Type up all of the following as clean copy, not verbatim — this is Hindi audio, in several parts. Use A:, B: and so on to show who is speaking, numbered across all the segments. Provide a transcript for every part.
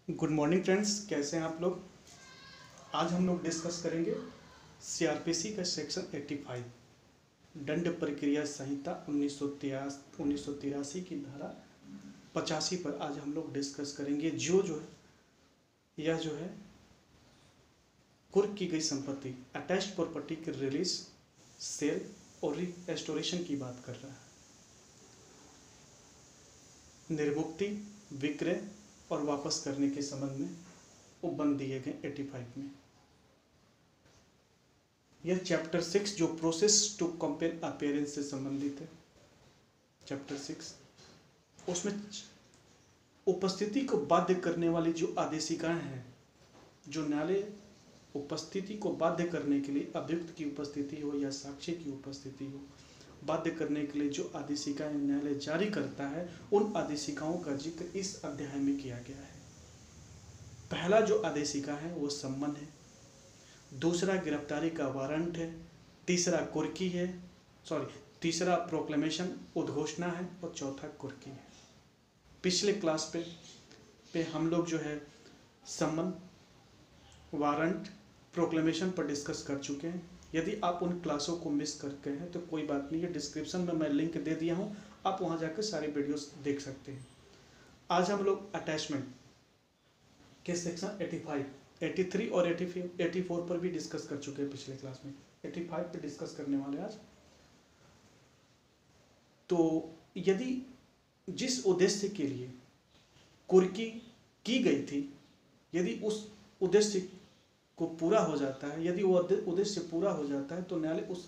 A: गुड मॉर्निंग फ्रेंड्स, कैसे हैं आप लोग। आज हम लोग डिस्कस करेंगे सीआरपीसी का सेक्शन 85 दंड प्रक्रिया संहिता 1983 की धारा 85 पर आज हम लोग डिस्कस करेंगे। यह जो है कुर्क की गई संपत्ति अटैच्ड प्रॉपर्टी की रिलीज, सेल और रिस्टोरेशन की बात कर रहा है। निर्मुक्ति, विक्रय और वापस करने के संबंध में उपबंध दिए गए 85 में। यह चैप्टर 6 जो प्रोसेस टू कंपेयर अपीयरेंस से संबंधित है, चैप्टर 6, उसमें उपस्थिति को बाध्य करने वाली जो आदेशिकाएं हैं, जो न्यायालय उपस्थिति को बाध्य करने के लिए अभियुक्त की उपस्थिति हो या साक्ष्य की उपस्थिति हो, बाध्य करने के लिए जो आदेशिकाएं न्यायालय जारी करता है, उन आदेशिकाओं का जिक्र इस अध्याय में किया गया है। पहला जो आदेशिका है वो सम्मन है, दूसरा गिरफ्तारी का वारंट है, तीसरा प्रोक्लेमेशन उद्घोषणा है और चौथा कुर्की है। पिछले क्लास पे हम लोग जो है सम्मन, वारंट, प्रोक्लेमेशन पर डिस्कस कर चुके हैं। यदि आप उन क्लासों को मिस करके हैं तो कोई बात नहीं है, डिस्क्रिप्शन में मैं लिंक दे दिया हूँ, आप वहाँ जाकर सारे वीडियोस देख सकते हैं। आज हम लोग अटैचमेंट के सेक्शन 85, 83 और 84 पर भी डिस्कस कर चुके हैं पिछले क्लास में। 85 पे डिस्कस करने वाले आज। तो यदि जिस उद्देश्य के लिए कुर्की की गई थी, यदि उस उद्देश्य को पूरा हो जाता है, यदि वो उद्देश्य पूरा हो जाता है, तो न्यायालय उस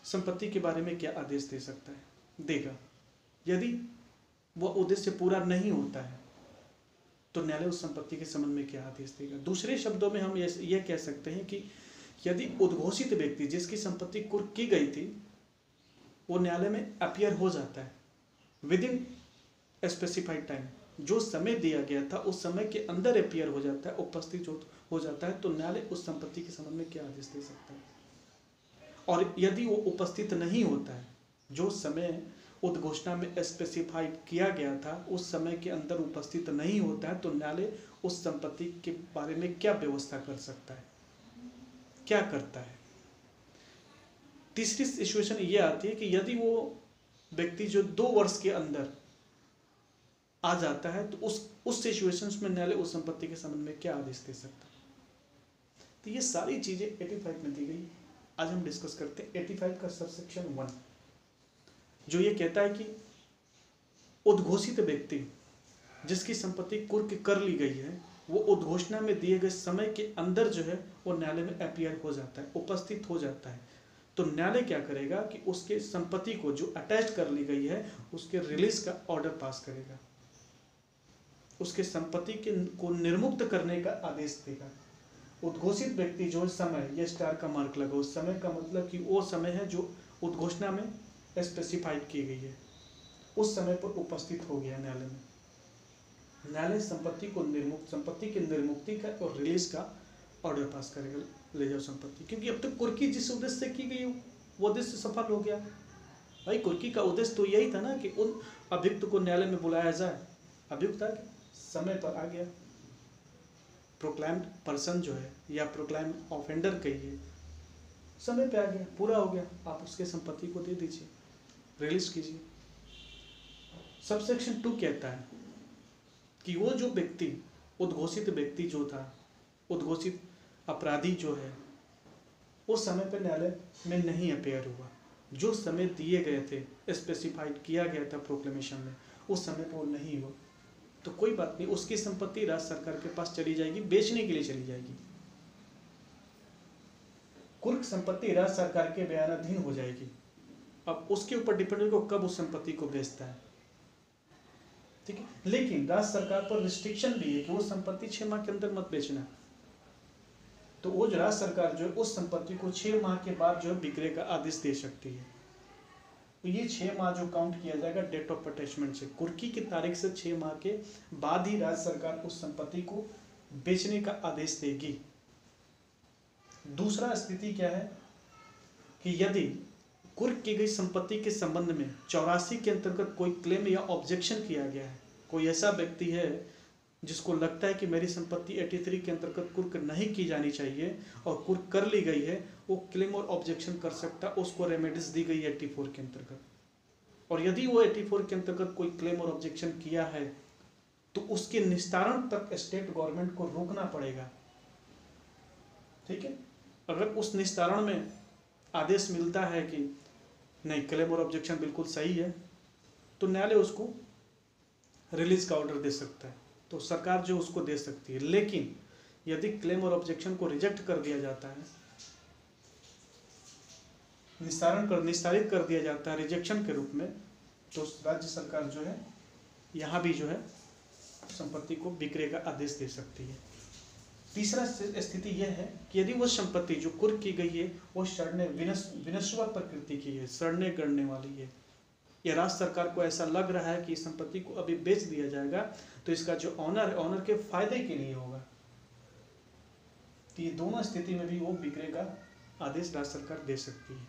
A: संपत्ति के बारे में क्या आदेश दे सकता है, देगा। यदि वह उद्देश्य पूरा नहीं होता है तो न्यायालय उस संपत्ति के संबंध में क्या आदेश देगा। दूसरे शब्दों में हम यह कह सकते हैं कि यदि उद्घोषित व्यक्ति जिसकी संपत्ति कुर्क की गई थी, वो न्यायालय में अपीयर हो जाता है विद इन स्पेसिफाइड टाइम, जो समय दिया गया था उस समय के अंदर अपीयर हो जाता है, उपस्थित हो जाता है, तो न्यायालय उस संपत्ति के संबंध में क्या आदेश दे सकता है। और यदि वो उपस्थित नहीं होता है, जो समय उद्घोषणा में स्पेसिफाइड किया गया था उस समय के अंदर उपस्थित नहीं होता है, तो न्यायालय उस संपत्ति के बारे में क्या व्यवस्था कर सकता है, क्या करता है। तीसरी सिचुएशन ये आती है कि यदि वो व्यक्ति जो 2 वर्ष के अंदर आ जाता है, तो उस सिचुएशंस में न्यायालय उस संपत्ति के संबंध में क्या आदेश दे सकता है। तो ये सारी चीजें 85 में दी गई। आज हम डिस्कस करते हैं 85 का सबसेक्शन 1, जो ये कहता है कि उद्घोषित व्यक्ति जिसकी संपत्ति कुर्क कर ली गई है, वो उद्घोषणा में दिए गए समय के अंदर जो है वो न्यायालय में अपीयर हो जाता है, उपस्थित हो जाता है, तो न्यायालय क्या करेगा कि उसके संपत्ति को जो अटैच कर ली गई है उसके रिलीज का ऑर्डर पास करेगा, उसके संपत्ति को निर्मुक्त करने का आदेश देगा। उद्घोषित व्यक्ति जो समय, ये स्टार का मार्क लगा, उस समय का मतलब कि वो समय है जो उद्घोषणा में स्पेसिफाइड की गई है, उस समय पर उपस्थित हो गया न्यायालय में। न्यायालय संपत्ति की निर्मुक्ति का और रिलीज का ऑर्डर पास करेगा, ले जाओ संपत्ति। क्योंकि अब तक कुर्की जिस उद्देश्य से की गई वो उद्देश्य सफल हो गया। भाई कुर्की का उद्देश्य तो यही था ना कि उन अभियुक्त को न्यायालय में बुलाया जाए, अभियुक्त आ गया, समय पर आ गया, प्रोक्लाइम्ड पर्सन जो है या प्रोक्लाइम्ड ऑफेंडर कहिए, समय पे आ गया, पूरा हो गया, आप उसके संपत्ति को दे दीजिए, रिलीज कीजिए। सबसेक्शन 2 कहता है कि वो जो व्यक्ति, उद्घोषित व्यक्ति जो था, उद्घोषित अपराधी जो है, उस समय पर न्यायालय में नहीं अपीयर हुआ, जो समय दिए गए थे, स्पेसिफाइड किया गया था प्रोक्लेमेशन में, उस समय पर वो नहीं हुआ, तो कोई बात नहीं, उसकी संपत्ति राज्य सरकार के पास चली जाएगी, बेचने के लिए चली जाएगी। कुर्क संपत्ति राज्य सरकार के बयानाधीन हो जाएगी। अब उसके ऊपर डिपेंड होगा कब उस संपत्ति को बेचता है, ठीक है। लेकिन राज्य सरकार पर रिस्ट्रिक्शन भी है कि वो संपत्ति 6 माह के अंदर मत बेचना। तो वो जो राज्य सरकार जो है उस संपत्ति को 6 माह के बाद जो है विक्रय का आदेश दे सकती है। तो ये 6 माह जो काउंट किया जाएगा डेट ऑफ अटैचमेंट से, कुर्की की तारीख से 6 माह के बाद ही राज्य सरकार उस संपत्ति को बेचने का आदेश देगी। दूसरा स्थिति क्या है कि यदि कुर्क की गई संपत्ति के संबंध में 84 के अंतर्गत कोई क्लेम या ऑब्जेक्शन किया गया है, कोई ऐसा व्यक्ति है जिसको लगता है कि मेरी संपत्ति 83 के अंतर्गत कुर्क नहीं की जानी चाहिए और कुर्क कर ली गई है, वो क्लेम और ऑब्जेक्शन कर सकता, उसको रेमेडीज दी गई है 84 के अंतर्गत। और यदि वो 84 के अंतर्गत कोई क्लेम और ऑब्जेक्शन किया है तो उसके निस्तारण तक स्टेट गवर्नमेंट को रोकना पड़ेगा। ठीक है, अगर उस निस्तारण में आदेश मिलता है कि नहीं क्लेम और ऑब्जेक्शन बिल्कुल सही है, तो न्यायालय उसको रिलीज का ऑर्डर दे सकता है, तो सरकार जो उसको दे सकती है। लेकिन यदि क्लेम और ऑब्जेक्शन को रिजेक्ट कर दिया जाता है, निस्तारित कर दिया जाता है रिजेक्शन के रूप में, तो राज्य सरकार जो है यहाँ भी जो है संपत्ति को विक्रय का आदेश दे सकती है। तीसरा स्थिति यह है कि यदि वो संपत्ति जो कुर्क की गई है वो सड़ने विनश्वर प्रकृति की है, सड़ने गड़ने वाली है, या राज्य सरकार को ऐसा लग रहा है कि इस संपत्ति को अभी बेच दिया जाएगा तो इसका जो ऑनर है ऑनर के फायदे के लिए होगा, तो ये दोनों स्थिति में भी वो विक्रय का आदेश राज्य सरकार दे सकती है।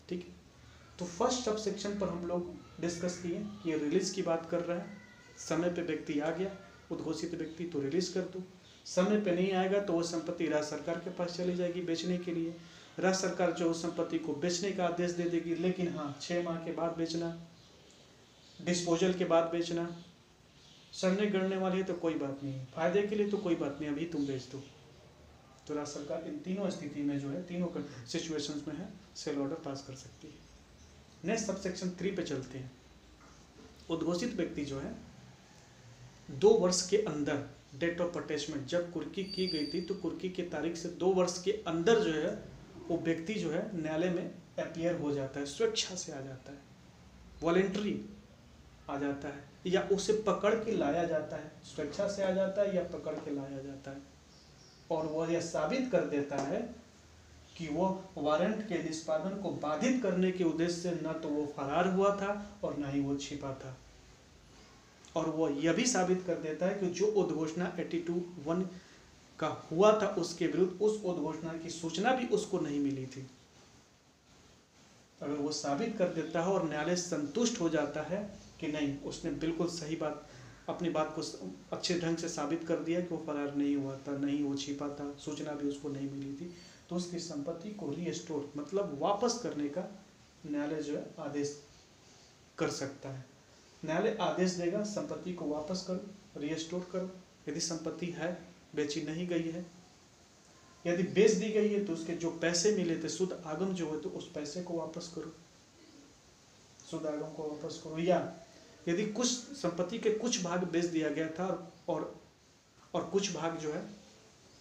A: ठीक है, तो फर्स्ट सब सेक्शन पर हम लोग डिस्कस किए कि रिलीज की बात कर रहा है, समय पे व्यक्ति आ गया उद्घोषित व्यक्ति तो रिलीज कर दो, समय पे नहीं आएगा तो वो संपत्ति राज्य सरकार के पास चली जाएगी बेचने के लिए। राज्य सरकार जो उस संपत्ति को बेचने का आदेश दे देगी, लेकिन हाँ 6 माह के बाद बेचना, डिस्पोजल के बाद बेचना, सड़ने गड़ने वाली है तो कोई बात नहीं, फायदे के लिए तो कोई बात नहीं, अभी तुम बेच दो। तो राज्य सरकार इन तीनों स्थिति में जो है, तीनों सिचुएशंस में है, सेल ऑर्डर पास कर सकती है। नेक्स्ट सबसेक्शन 3 पे चलते हैं। उद्घोषित व्यक्ति जो है 2 वर्ष के अंदर डेट ऑफ अटैचमेंट, जब कुर्की की गई थी तो कुर्की की तारीख से 2 वर्ष के अंदर जो है वो व्यक्ति जो है न्यायालय में अपीयर हो जाता है, स्वेच्छा से आ जाता है, वॉलेंटरी आ जाता है, या उसे पकड़ के लाया जाता है, स्वेच्छा से आ जाता है या पकड़ के लाया जाता है, और वह यह साबित कर देता है कि वो वारंट के निष्पादन को बाधित करने के उद्देश्य से न तो वो फरार हुआ था और न ही वो छिपा था, और वो यह भी साबित कर देता है कि जो उद्घोषणा 82(1) का हुआ था उसके विरुद्ध उस उद्घोषणा की सूचना भी उसको नहीं मिली थी। अगर वो साबित कर देता है और न्यायालय संतुष्ट हो जाता है कि नहीं उसने बिल्कुल सही बात, अपनी बात को अच्छे ढंग से साबित कर दिया कि वो फरार नहीं हुआ था, नहीं वो छिपा था, सूचना भी उसको नहीं मिली थी, तो उसकी संपत्ति को रीस्टोर मतलब वापस करने का न्यायालय जो है आदेश कर सकता है। न्यायालय आदेश देगा संपत्ति को वापस करो, रीस्टोर करो, यदि संपत्ति है बेची नहीं गई है, यदि बेच दी गई है तो उसके जो पैसे मिले थे शुद्ध आगम जो है तो उस पैसे को वापस करो, शुद्ध आगम को वापस करो, या यदि कुछ संपत्ति के कुछ भाग बेच दिया गया था और कुछ भाग जो है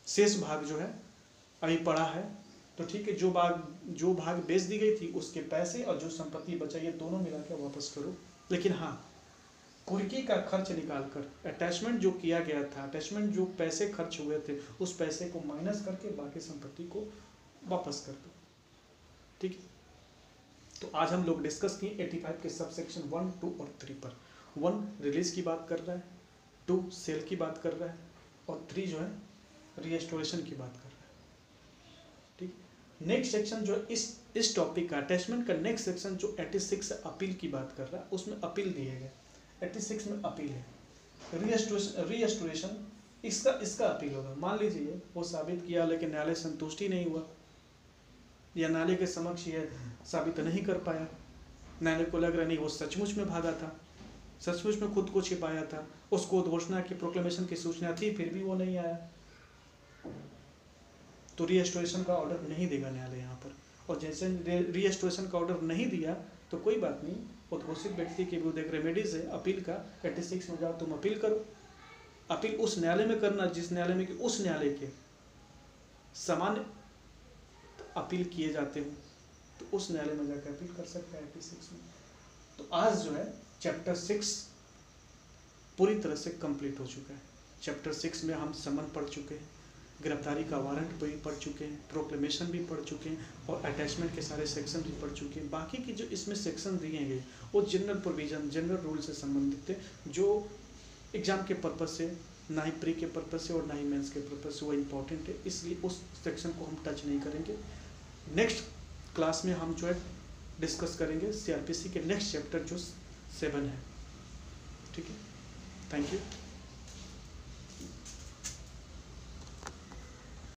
A: शेष भाग जो है अभी पड़ा है तो ठीक है, जो भाग बेच दी गई थी उसके पैसे और जो संपत्ति बचा ये दोनों मिला के वापस करो। लेकिन हाँ कुर्की का खर्च निकालकर अटैचमेंट जो किया गया था, अटैचमेंट जो पैसे खर्च हुए थे उस पैसे को माइनस करके बाकी संपत्ति को वापस कर दो। ठीक है, तो आज हम लोग डिस्कस किए 85 के सब सेक्शन 1, 2 और 3 पर। 1 रिलीज की बात कर रहा है, 2 सेल की बात कर रहा है और 3 जो है रीस्टोरेशन की बात कर रहा है। ठीक, नेक्स्ट सेक्शन जो इस टॉपिक का अटैचमेंट का नेक्स्ट सेक्शन जो 86 अपील की बात कर रहा है, उसमें अपील दिए गए, 86 में अपील है। रीस्टोरेशन इसका अपील होगा। मान लीजिए वो साबित किया लेकिन न्यायालय संतुष्टि नहीं हुआ या न्यायालय के समक्ष ये साबित नहीं कर पाया, न्यायालय को लग रहा नहीं वो सचमुच में भागा था, सचमुच में खुद को छिपाया था, उसको उद्घोषणा की प्रोक्लेमेशन की सूचना थी फिर भी वो नहीं आया, तो रीस्टोरेशन का ऑर्डर नहीं देगा न्यायालय यहाँ पर। और जैसे रीस्टोरेशन का ऑर्डर नहीं दिया तो कोई बात नहीं, उद्घोषित व्यक्ति के विरुद्ध एक रेमेडीज है अपील का, 86 में जाओ तुम अपील करो। अपील उस न्यायालय में करना जिस न्यायालय में कि उस न्यायालय के सामान्य अपील किए जाते हो, तो उस न्यायालय में जाकर अपील कर सकता है 86 में। तो आज जो है चैप्टर 6 पूरी तरह से कंप्लीट हो चुका है। चैप्टर 6 में हम समन पढ़ चुके हैं, गिरफ्तारी का वारंट भी पढ़ चुके हैं, प्रोक्लेमेशन भी पढ़ चुके हैं और अटैचमेंट के सारे सेक्शन भी पढ़ चुके हैं। बाकी की जो इसमें सेक्शन दिए गए वो जनरल प्रोविजन, जनरल रूल से संबंधित है, जो एग्जाम के पर्पज से, ना ही प्री के पर्पज से और ना ही मेंस के पर्पज से वो इम्पोर्टेंट है, इसलिए उस सेक्शन को हम टच नहीं करेंगे। नेक्स्ट क्लास में हम जो है डिस्कस करेंगे सीआरपीसी के नेक्स्ट चैप्टर जो 7 है। ठीक है, थैंक यू।